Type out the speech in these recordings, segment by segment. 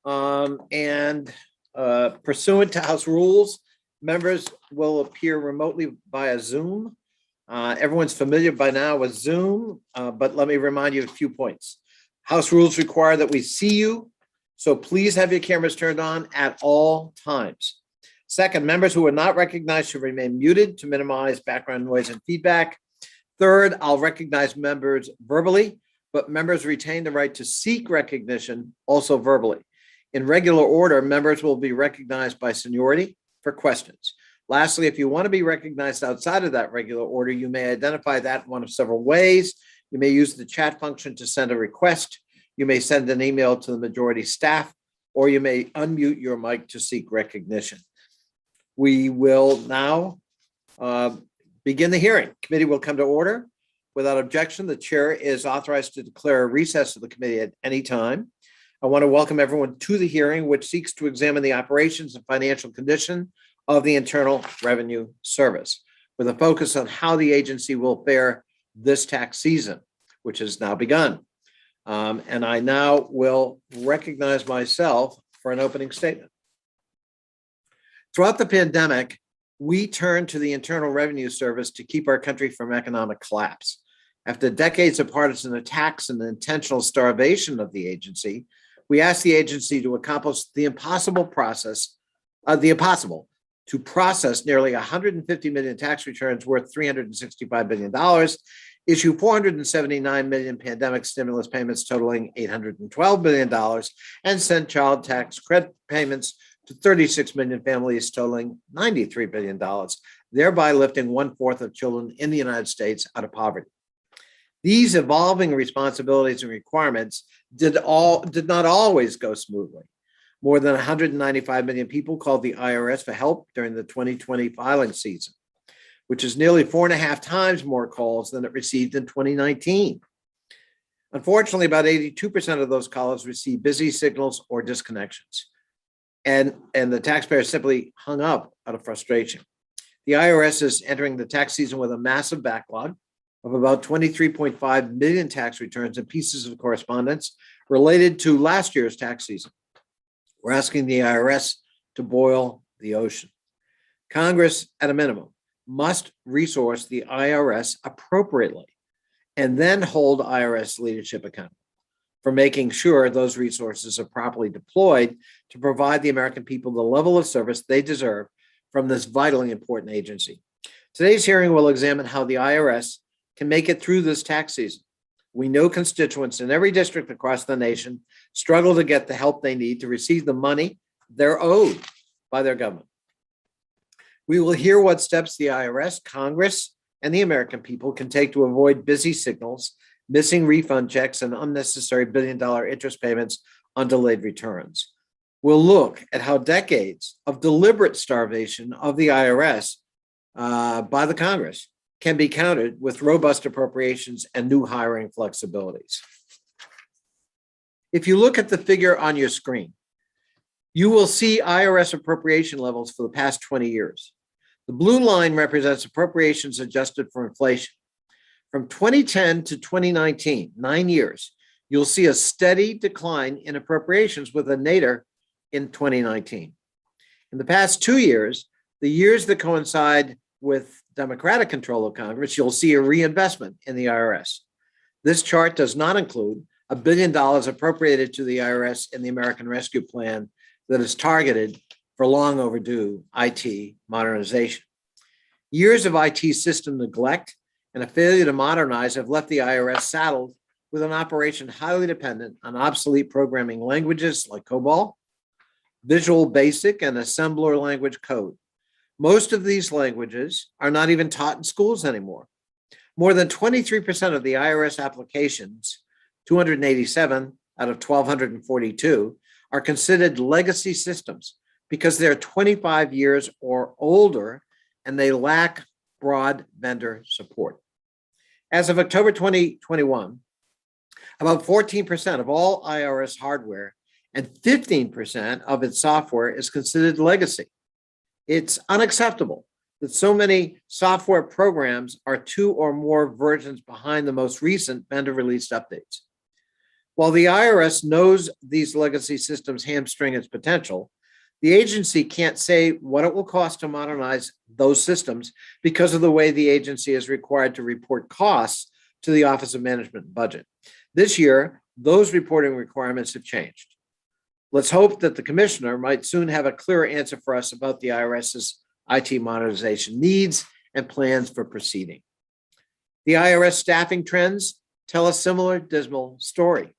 And pursuant to House rules, members will appear remotely via Zoom. Everyone's familiar by now with Zoom, but let me remind you of a few points. House rules require that we see you, so please have your cameras turned on at all times. Second, members who are not recognized should remain muted to minimize background noise and feedback. Third, I'll recognize members verbally, but members retain the right to seek recognition also verbally. In regular order, members will be recognized by seniority for questions. Lastly, if you want to be recognized outside of that regular order, you may identify that in one of several ways. You may use the chat function to send a request. You may send an email to the majority staff, or you may unmute your mic to seek recognition. We will now begin the hearing. Committee will come to order. Without objection, the chair is authorized to declare a recess of the committee at any time. I want to welcome everyone to the hearing, which seeks to examine the operations and financial condition of the Internal Revenue Service, with a focus on how the agency will fare this tax season, which has now begun. And I now will recognize myself for an opening statement. Throughout the pandemic, we turned to the Internal Revenue Service to keep our country from economic collapse. After decades of partisan attacks and the intentional starvation of the agency, we asked the agency to accomplish the impossible, to process nearly 150 million tax returns worth $365 billion, issue 479 million pandemic stimulus payments totaling $812 billion, and send child tax credit payments to 36 million families totaling $93 billion, thereby lifting 1/4 of children in the United States out of poverty. These evolving responsibilities and requirements did not always go smoothly. More than 195 million people called the IRS for help during the 2020 filing season, which is nearly 4.5 times more calls than it received in 2019. Unfortunately, about 82% of those calls received busy signals or disconnections, and the taxpayer simply hung up out of frustration. The IRS is entering the tax season with a massive backlog of about 23.5 million tax returns and pieces of correspondence related to last year's tax season. We're asking the IRS to boil the ocean. Congress, at a minimum, must resource the IRS appropriately and then hold IRS leadership accountable for making sure those resources are properly deployed to provide the American people the level of service they deserve from this vitally important agency. Today's hearing will examine how the IRS can make it through this tax season. We know constituents in every district across the nation struggle to get the help they need to receive the money they're owed by their government. We will hear what steps the IRS, Congress, and the American people can take to avoid busy signals, missing refund checks, and unnecessary billion-dollar interest payments on delayed returns. We'll look at how decades of deliberate starvation of the IRS by the Congress can be countered with robust appropriations and new hiring flexibilities. If you look at the figure on your screen, you will see IRS appropriation levels for the past 20 years. The blue line represents appropriations adjusted for inflation. From 2010 to 2019, 9 years, you'll see a steady decline in appropriations with a nadir in 2019. In the past 2 years, the years that coincide with Democratic control of Congress, you'll see a reinvestment in the IRS. This chart does not include $1 billion appropriated to the IRS in the American Rescue Plan that is targeted for long overdue IT modernization. Years of IT system neglect and a failure to modernize have left the IRS saddled with an operation highly dependent on obsolete programming languages like COBOL, Visual Basic, and Assembler language code. Most of these languages are not even taught in schools anymore. More than 23% of the IRS applications, 287 out of 1,242, are considered legacy systems because they're 25 years or older and they lack broad vendor support. As of October 2021, about 14% of all IRS hardware and 15% of its software is considered legacy. It's unacceptable that so many software programs are 2 or more versions behind the most recent vendor released updates. While the IRS knows these legacy systems hamstring its potential, the agency can't say what it will cost to modernize those systems because of the way the agency is required to report costs to the Office of Management and Budget. This year, those reporting requirements have changed. Let's hope that the commissioner might soon have a clearer answer for us about the IRS's IT modernization needs and plans for proceeding. The IRS staffing trends tell a similar dismal story.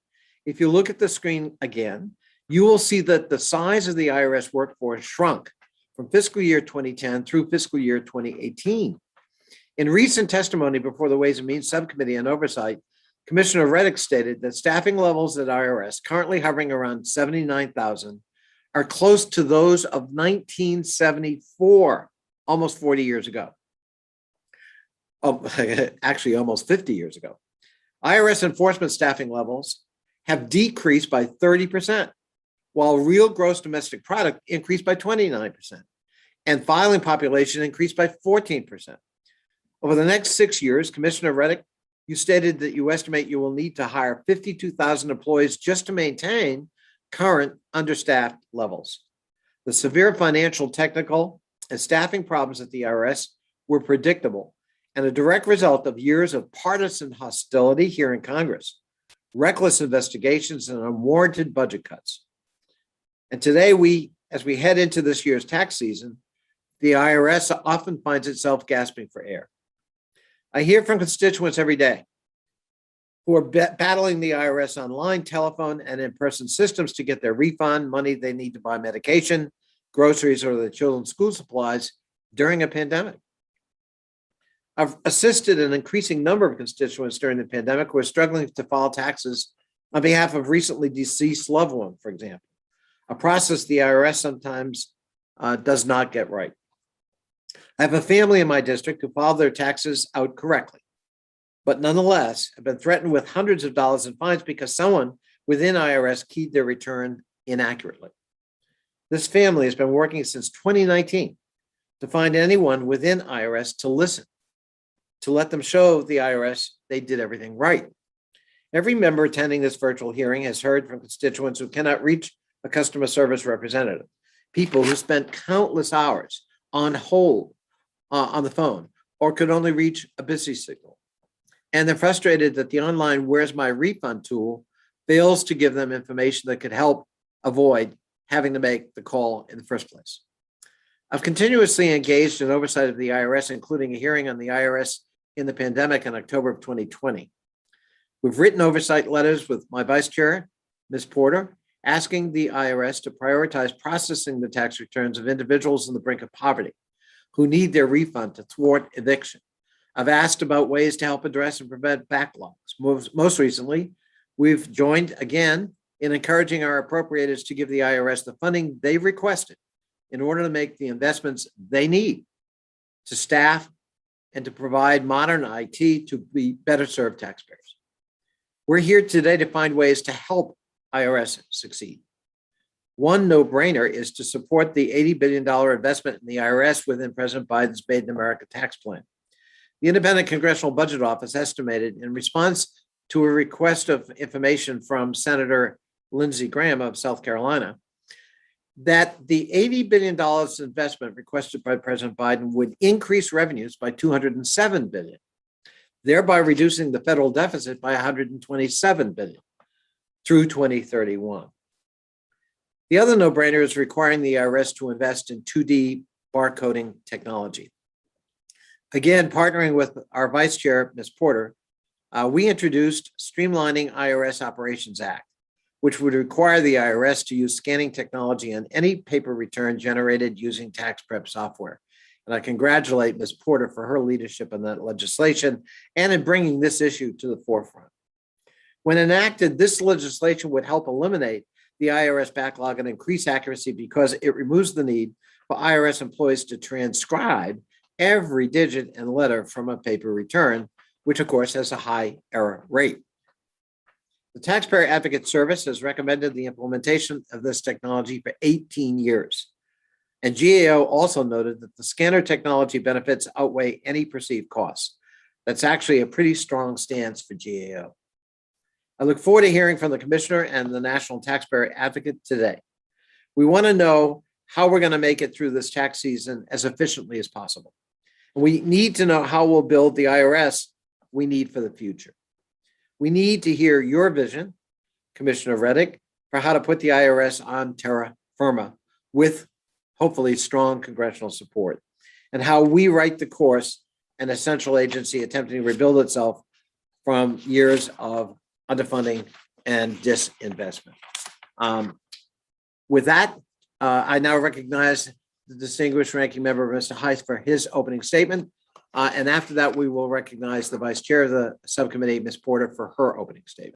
If you look at the screen again, you will see that the size of the IRS workforce shrunk from fiscal year 2010 through fiscal year 2018. In recent testimony before the Ways and Means Subcommittee on Oversight, Commissioner Reddick stated that staffing levels at IRS, currently hovering around 79,000, are close to those of 1974, almost 40 years ago. Actually, almost 50 years ago. IRS enforcement staffing levels have decreased by 30%, while real gross domestic product increased by 29%, and filing population increased by 14%. Over the next 6 years, Commissioner Reddick, you stated that you estimate you will need to hire 52,000 employees just to maintain current understaffed levels. The severe financial, technical, and staffing problems at the IRS were predictable and a direct result of years of partisan hostility here in Congress, reckless investigations, and unwarranted budget cuts. And today, as we head into this year's tax season, the IRS often finds itself gasping for air. I hear from constituents every day who are battling the IRS online, telephone, and in-person systems to get their refund, money they need to buy medication, groceries, or their children's school supplies during a pandemic. I've assisted an increasing number of constituents during the pandemic who are struggling to file taxes on behalf of recently deceased loved ones, for example, a process the IRS sometimes does not get right. I have a family in my district who filed their taxes out correctly, but nonetheless have been threatened with hundreds of dollars in fines because someone within IRS keyed their return inaccurately. This family has been working since 2019 to find anyone within IRS to listen, to let them show the IRS they did everything right. Every member attending this virtual hearing has heard from constituents who cannot reach a customer service representative, people who spent countless hours on hold on the phone or could only reach a busy signal. And they're frustrated that the online Where's My Refund tool fails to give them information that could help avoid having to make the call in the first place. I've continuously engaged in oversight of the IRS, including a hearing on the IRS in the pandemic in October of 2020. We've written oversight letters with my vice chair, Ms. Porter, asking the IRS to prioritize processing the tax returns of individuals on the brink of poverty who need their refund to thwart eviction. I've asked about ways to help address and prevent backlogs. Most recently, we've joined again in encouraging our appropriators to give the IRS the funding they've requested in order to make the investments they need to staff and to provide modern IT to be better serve taxpayers. We're here today to find ways to help IRS succeed. One no-brainer is to support the $80 billion investment in the IRS within President Biden's Made in America tax plan. The Independent Congressional Budget Office estimated in response to a request of information from Senator Lindsey Graham of South Carolina that the $80 billion investment requested by President Biden would increase revenues by $207 billion, thereby reducing the federal deficit by $127 billion through 2031. The other no-brainer is requiring the IRS to invest in 2D barcoding technology. Again, partnering with our vice chair, Ms. Porter, we introduced Streamlining IRS Operations Act, which would require the IRS to use scanning technology on any paper return generated using tax prep software. And I congratulate Ms. Porter for her leadership in that legislation and in bringing this issue to the forefront. When enacted, this legislation would help eliminate the IRS backlog and increase accuracy because it removes the need for IRS employees to transcribe every digit and letter from a paper return, which of course has a high error rate. The Taxpayer Advocate Service has recommended the implementation of this technology for 18 years. And GAO also noted that the scanner technology benefits outweigh any perceived costs. That's actually a pretty strong stance for GAO. I look forward to hearing from the Commissioner and the National Taxpayer Advocate today. We want to know how we're going to make it through this tax season as efficiently as possible. We need to know how we'll build the IRS we need for the future. We need to hear your vision, Commissioner Reddick, for how to put the IRS on terra firma with hopefully strong congressional support, and how we write the course an essential agency attempting to rebuild itself from years of underfunding and disinvestment. With that, I now recognize the distinguished ranking member, Mr. Heiss, for his opening statement. And after that, we will recognize the Vice Chair of the subcommittee, Ms. Porter, for her opening statement.